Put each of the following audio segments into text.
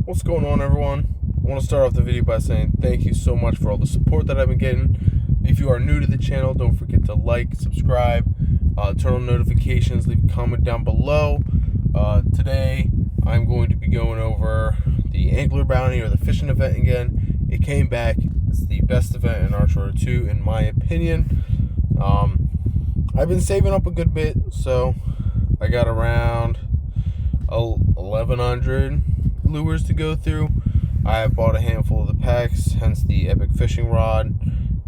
What's going on, everyone? I want to start off the video by saying thank you so much for all the support that I've been getting. If you are new to the channel, don't forget to like, subscribe, turn on notifications, leave a comment down below. Today I'm going to be going over the angler bounty, or the fishing event again. It came back. It's the best event in Archero 2 in my opinion. I've been saving up a good bit, so I got around 1,100 lures to go through. I have bought a handful of the packs, hence the epic fishing rod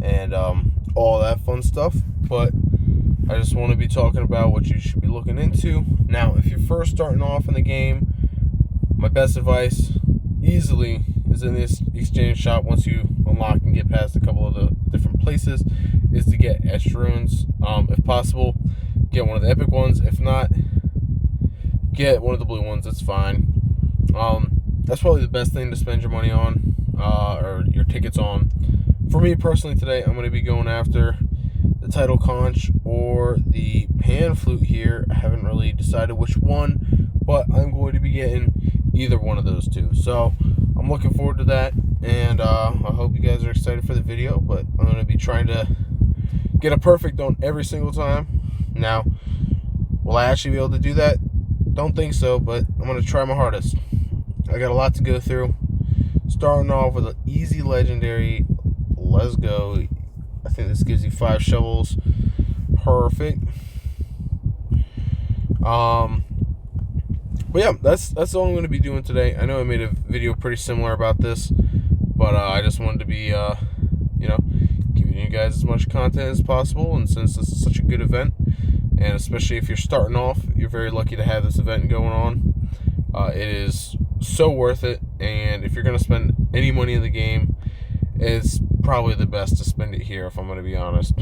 and all that fun stuff. But I just want to be talking about what you should be looking into. Now, if you're first starting off in the game, my best advice easily is in this exchange shop. Once you unlock and get past a couple of the different places, is to get Archeros. If possible, get one of the epic ones. If not, get one of the blue ones. That's fine. That's probably the best thing to spend your money on, or your tickets on. For me personally today, I'm going to be going after the title conch or the pan flute here. I haven't really decided which one, but I'm going to be getting either one of those two. So I'm looking forward to that, and I hope you guys are excited for the video. But I'm going to be trying to get a perfect on every single time. Now, will I actually be able to do that? Don't think so, but I'm going to try my hardest. I got a lot to go through. Starting off with an easy legendary. Let's go. I think this gives you 5 shovels. Perfect. But yeah, that's all I'm going to be doing today. I know I made a video pretty similar about this, but I just wanted to be, giving you guys as much content as possible. And since this is such a good event, and especially if you're starting off, you're very lucky to have this event going on. It is so worth it, and if you're going to spend any money in the game, it's probably the best to spend it here, if I'm going to be honest.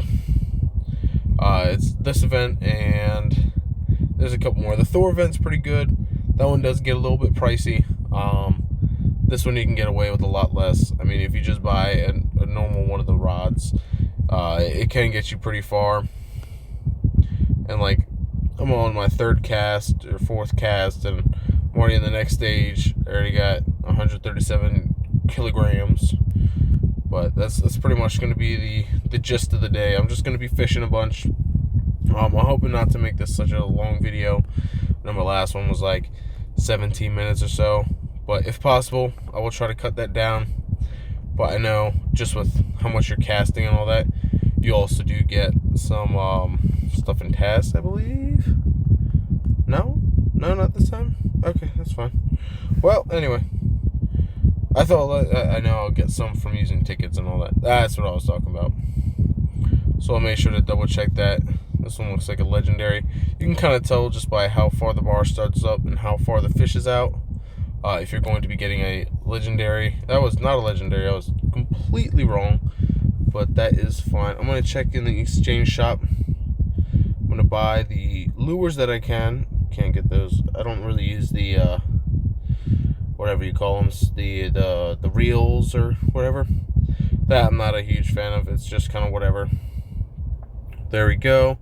It's this event, and there's a couple more. The Thor event's pretty good. That one does get a little bit pricey. This one you can get away with a lot less. I mean, if you just buy a normal one of the rods, it can get you pretty far. And like, I'm on my 3rd cast or 4th cast, and I'm already in the next stage. I already got 137 kilograms. But that's pretty much going to be the gist of the day. I'm just going to be fishing a bunch. I'm hoping not to make this such a long video. I know my last one was like 17 minutes or so. But if possible, I will try to cut that down. But I know just with how much you're casting and all that, you also do get some stuff in tasks, I believe. No, not this time. Okay, that's fine. Well, anyway, I know I'll get some from using tickets and all that. That's what I was talking about. So I'll make sure to double check that. This one looks like a legendary. You can kind of tell just by how far the bar starts up and how far the fish is out. If you're going to be getting a legendary. That was not a legendary. I was completely wrong. But that is fine. I'm going to check in the exchange shop. I'm going to buy the lures that I can. Can't get those. I don't really use the whatever you call them, the reels or whatever. That I'm not a huge fan of. It's just kind of whatever. There we go.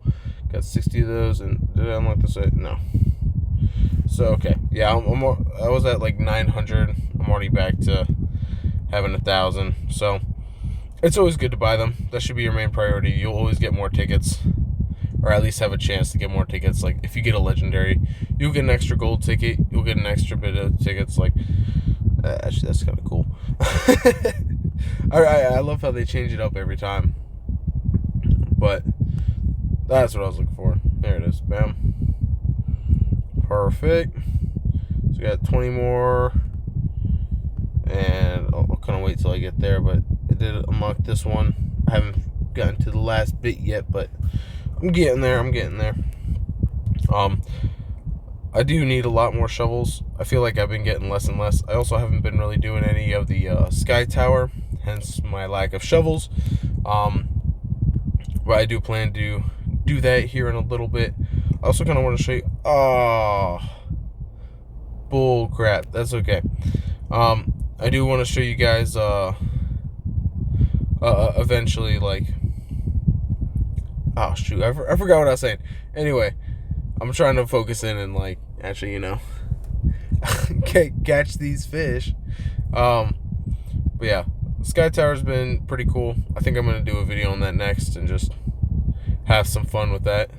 Got 60 of those. And did I unlock this? No. So okay, yeah, I was at like 900. I'm already back to having 1,000. So it's always good to buy them. That should be your main priority. You'll always get more tickets, or at least have a chance to get more tickets. Like if you get a legendary, you'll get an extra gold ticket. You'll get an extra bit of tickets. Like actually, that's kind of cool. I love how they change it up every time. But that's what I was looking for. There it is. Bam. Perfect. So we got 20 more, and I'll kind of wait till I get there. But I did unlock this one. I haven't gotten to the last bit yet, but I'm getting there. I do need a lot more shovels. I feel like I've been getting less and less. I also haven't been really doing any of the sky tower, hence my lack of shovels. But I do plan to do that here in a little bit. I also kind of want to show you. Oh, bull crap. That's okay. I do want to show you guys eventually, like, oh shoot, I forgot what I was saying. Anyway, I'm trying to focus in and like actually, catch these fish. But yeah, Sky Tower's been pretty cool. I think I'm gonna do a video on that next and just have some fun with that.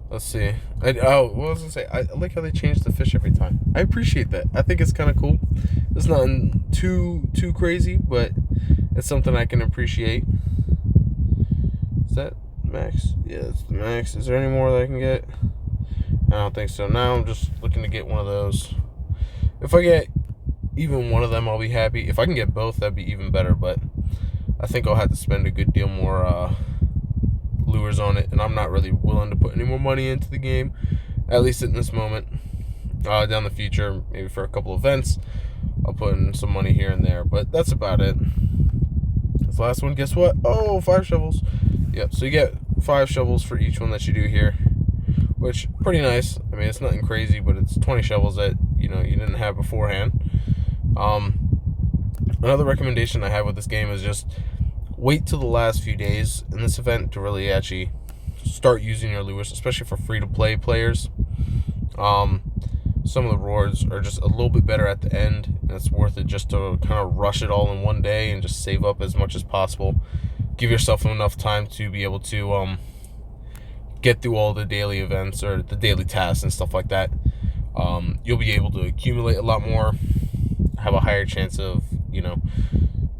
Let's see. What was I gonna say? I like how they change the fish every time. I appreciate that. I think it's kind of cool. It's nothing too crazy, but it's something I can appreciate. Is that max? Yeah, it's the max. Is there any more that I can get? I don't think so. Now I'm just looking to get one of those. If I get even one of them, I'll be happy. If I can get both, that'd be even better. But I think I'll have to spend a good deal more lures on it, and I'm not really willing to put any more money into the game, at least in this moment. Down the future, maybe for a couple events, I'll put in some money here and there, but that's about it. This last one, guess what? Oh, 5 shovels. Yep, so you get 5 shovels for each one that you do here, which pretty nice. I mean, it's nothing crazy, but it's 20 shovels that you didn't have beforehand. Another recommendation I have with this game is just wait till the last few days in this event to really actually start using your lures, especially for free-to-play players. Some of the rewards are just a little bit better at the end, and it's worth it just to kind of rush it all in one day and just save up as much as possible. Give yourself enough time to be able to get through all the daily events or the daily tasks and stuff like that. You'll be able to accumulate a lot more, have a higher chance of,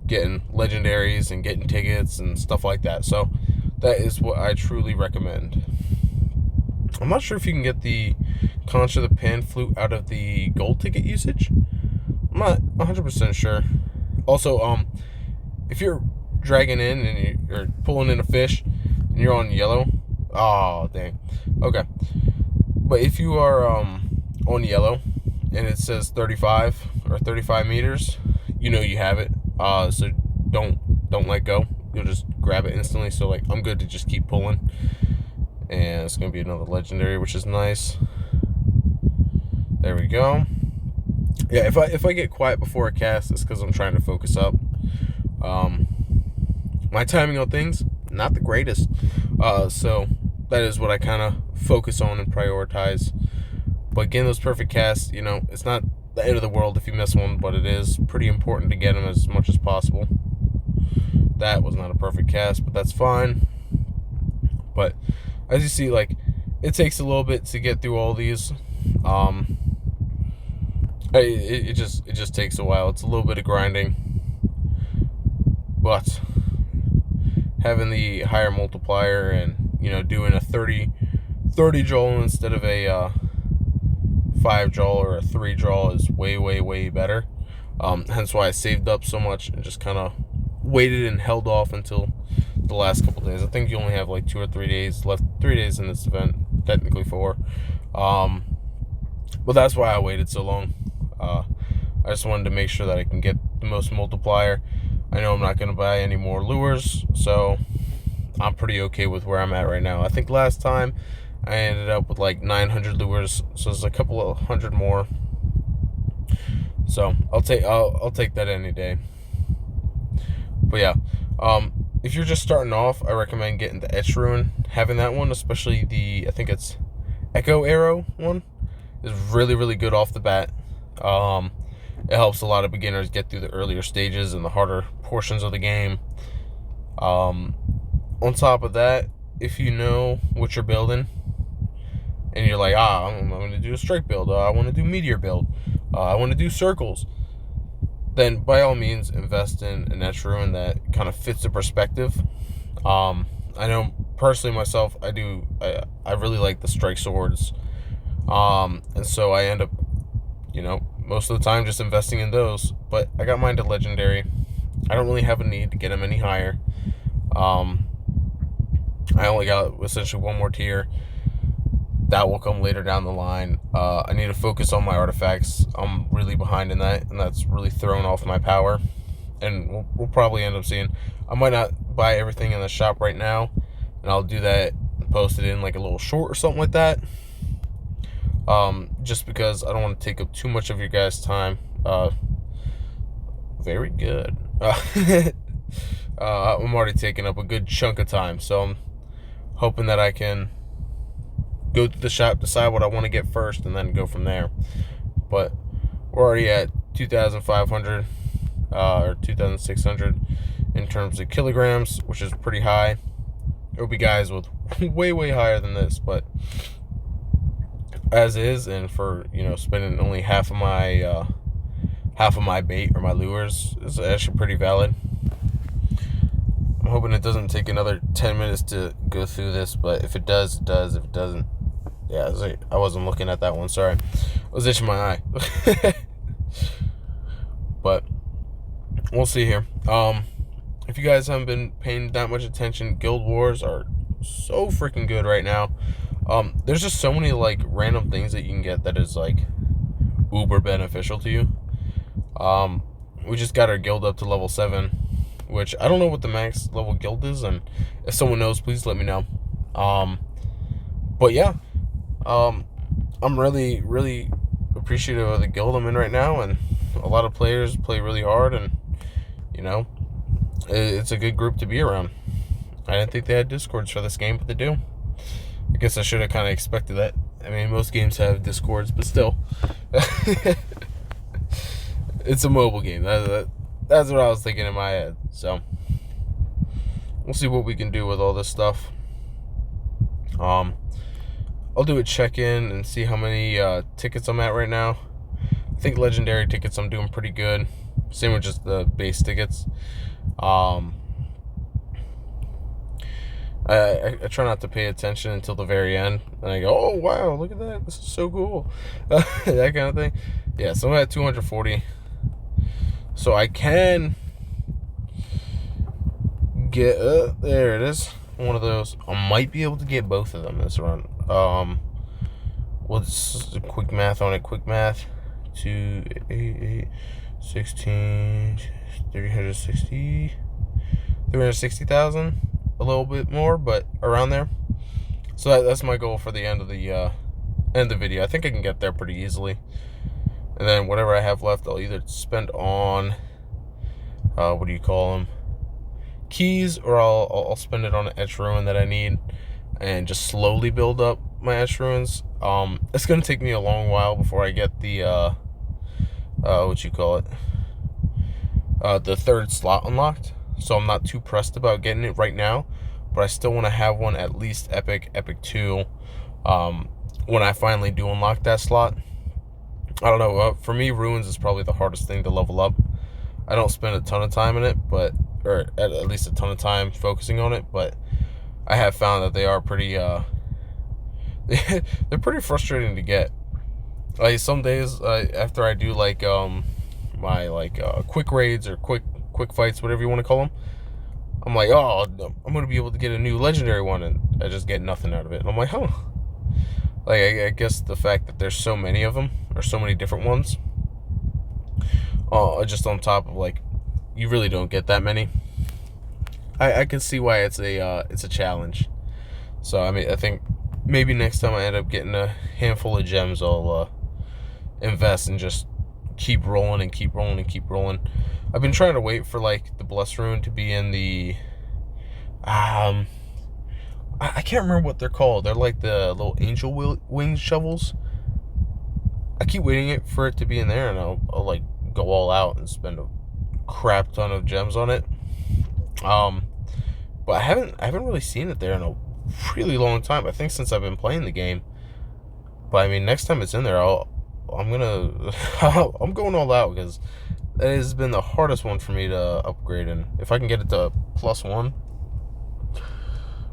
getting legendaries and getting tickets and stuff like that. So that is what I truly recommend. I'm not sure if you can get the Conch of the Pan Flute out of the gold ticket usage. I'm not 100% sure. Also, if you're dragging in and you're pulling in a fish and you're on yellow, oh dang, okay. But if you are on yellow and it says 35 or 35 meters, you have it. So don't let go. You'll just grab it instantly. So like I'm good to just keep pulling. And it's gonna be another legendary, which is nice. There we go. Yeah, if I get quiet before a cast, it's because I'm trying to focus up. My timing on things, not the greatest. So that is what I kind of focus on and prioritize. But getting those perfect casts, it's not the end of the world if you miss one, but it is pretty important to get them as much as possible. That was not a perfect cast, but that's fine. But as you see, like, it takes a little bit to get through all these. It just takes a while. It's a little bit of grinding, but having the higher multiplier and doing a 30 joule instead of a 5 joule or a 3 joule is way better. Hence why I saved up so much and just kind of waited and held off until the last couple days. I think you only have like 2 or 3 days left. 3 days in this event, technically 4. But that's why I waited so long. I just wanted to make sure that I can get the most multiplier. I know I'm not going to buy any more lures, so I'm pretty okay with where I'm at right now. I think last time I ended up with like 900 lures, so there's a couple of hundred more. So I'll take that any day. But yeah, if you're just starting off, I recommend getting the Etch Ruin. Having that one, especially I think it's Echo Arrow one, is really good off the bat. It helps a lot of beginners get through the earlier stages and the harder portions of the game. On top of that, if you know what you're building and you're like, I'm going to do a strike build, I want to do meteor build, I want to do circles, then by all means invest in an Etch Ruin that kind of fits the perspective. I know personally myself, I really like the strike swords, and so I end up most of the time just investing in those. But I got mine to legendary. I don't really have a need to get them any higher. I only got essentially one more tier. That will come later down the line. I need to focus on my artifacts. I'm really behind in that, and that's really thrown off my power. And we'll probably end up seeing, I might not buy everything in the shop right now, and I'll do that and post it in like a little short or something like that. Just because I don't want to take up too much of your guys' time. Very good. I'm already taking up a good chunk of time, so I'm hoping that I can go to the shop, decide what I want to get first, and then go from there. But We're already at 2,500 or 2,600 in terms of kilograms, which is pretty high. There'll be guys with way higher than this, but as is, and for spending only half of my bait or my lures is actually pretty valid. I'm hoping it doesn't take another 10 minutes to go through this, but if it does, it does. If it doesn't, yeah, I wasn't looking at that one. Sorry, I was itching my eye. But we'll see here. If you guys haven't been paying that much attention, Guild Wars are so freaking good right now. There's just so many like random things that you can get that is like uber beneficial to you. We just got our guild up to level 7, which I don't know what the max level guild is, and if someone knows, please let me know. But yeah, I'm really appreciative of the guild I'm in right now, and a lot of players play really hard, and it's a good group to be around. I didn't think they had Discords for this game, but they do. I guess I should have kind of expected that. I mean, most games have Discords, but still. It's a mobile game. That's what I was thinking in my head. So, we'll see what we can do with all this stuff. I'll do a check-in and see how many tickets I'm at right now. I think legendary tickets I'm doing pretty good. Same with just the base tickets. I try not to pay attention until the very end, and I go, oh wow, look at that, this is so cool. That kind of thing. Yeah, so I'm at 240, so I can get there it is, one of those. I might be able to get both of them this run. What's quick math on it? Quick math. 2, 8, 16, 360,000, a little bit more, but around there. So that's my goal for the end of the video. I think I can get there pretty easily, and then whatever I have left, I'll either spend on what do you call them, keys, or I'll spend it on an etch ruin that I need, and just slowly build up my etch ruins. It's gonna take me a long while before I get the what you call it, the 3rd slot unlocked, so I'm not too pressed about getting it right now, but I still want to have one at least epic 2 when I finally do unlock that slot. I don't know, for me, ruins is probably the hardest thing to level up. I don't spend a ton of time in it, or at least a ton of time focusing on it, but I have found that they are pretty they're pretty frustrating to get. Like some days after I do like my quick raids or quick fights, whatever you want to call them, I'm like, oh, I'm gonna be able to get a new legendary one, and I just get nothing out of it. And I'm like, huh. Like I guess the fact that there's so many of them, or so many different ones, just on top of like, you really don't get that many. I can see why it's a challenge. So I mean, I think maybe next time I end up getting a handful of gems, I'll invest and just keep rolling and keep rolling and keep rolling. I've been trying to wait for like the bless rune to be in the I can't remember what they're called. They're like the little angel wing shovels. I keep waiting for it to be in there, and I'll like go all out and spend a crap ton of gems on it. But I haven't really seen it there in a really long time. I think since I've been playing the game. But I mean, next time it's in there, I'm going all out, because that has been the hardest one for me to upgrade. And if I can get it to +1,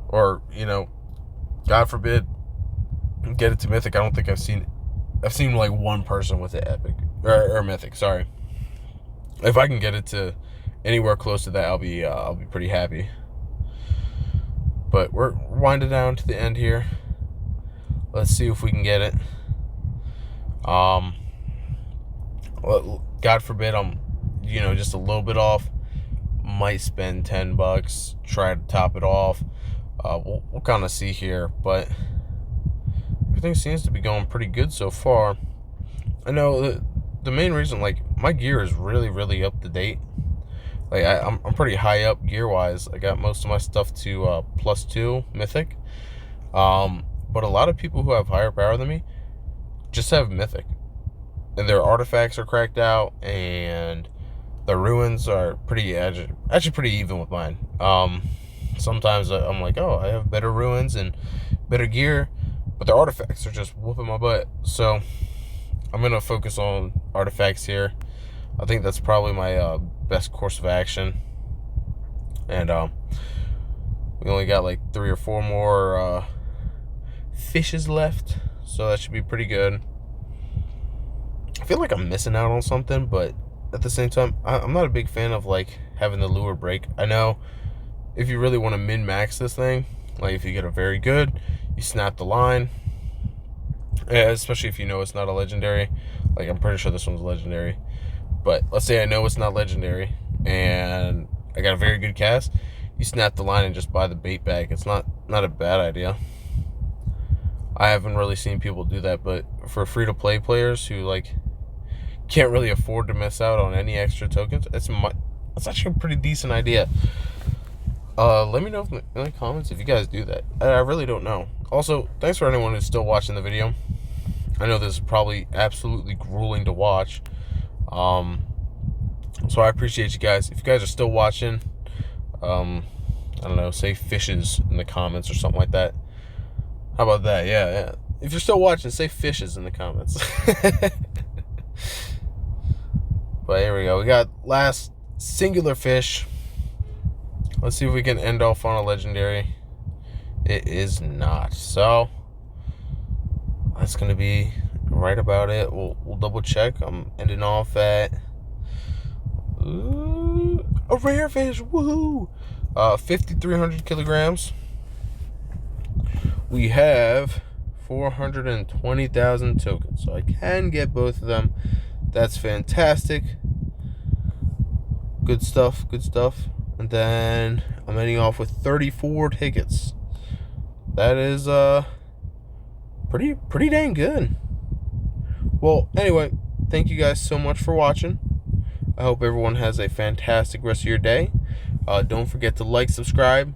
or God forbid, get it to mythic. I don't think I've seen like one person with it epic or mythic. Sorry. If I can get it to anywhere close to that, I'll be pretty happy. But we're winding down to the end here. Let's see if we can get it. God forbid I'm, just a little bit off. Might spend $10, try to top it off. We'll kind of see here, but everything seems to be going pretty good so far. I know the main reason, like, my gear is really up to date. Like, I'm pretty high up gear wise. I got most of my stuff to +2 mythic. But a lot of people who have higher power than me just have mythic. and their artifacts are cracked out, and the ruins are actually pretty even with mine. Sometimes I'm like, oh, I have better ruins and better gear, but the artifacts are just whooping my butt. So I'm gonna focus on artifacts here. I think that's probably my best course of action. And we only got like 3 or 4 more fishes left, so that should be pretty good. I feel like I'm missing out on something, but at the same time, I'm not a big fan of like having the lure break. I know if you really want to min-max this thing, like if you get a very good, you snap the line, especially if you know it's not a legendary. Like I'm pretty sure this one's legendary, but let's say I know it's not legendary and I got a very good cast, you snap the line and just buy the bait bag. It's not a bad idea. I haven't really seen people do that, but for free-to-play players who like can't really afford to miss out on any extra tokens, it's actually a pretty decent idea. Let me know in the comments if you guys do that. I really don't know. Also, thanks for anyone who's still watching the video. I know this is probably absolutely grueling to watch. So I appreciate you guys. If you guys are still watching, I don't know, say fishes in the comments or something like that. How about that? Yeah. If you're still watching, say fishes in the comments. But here we go. We got last singular fish. Let's see if we can end off on a legendary. It is not. So that's going to be right about it. We'll double check. I'm ending off at a rare fish. Woohoo! 5,300 kilograms. We have 420,000 tokens, so I can get both of them. That's fantastic. Good stuff. And then I'm ending off with 34 tickets. That is pretty dang good. Well, anyway, thank you guys so much for watching. I hope everyone has a fantastic rest of your day. Don't forget to like, subscribe,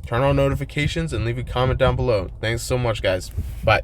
turn on notifications, and leave a comment down below. Thanks so much, guys. Bye.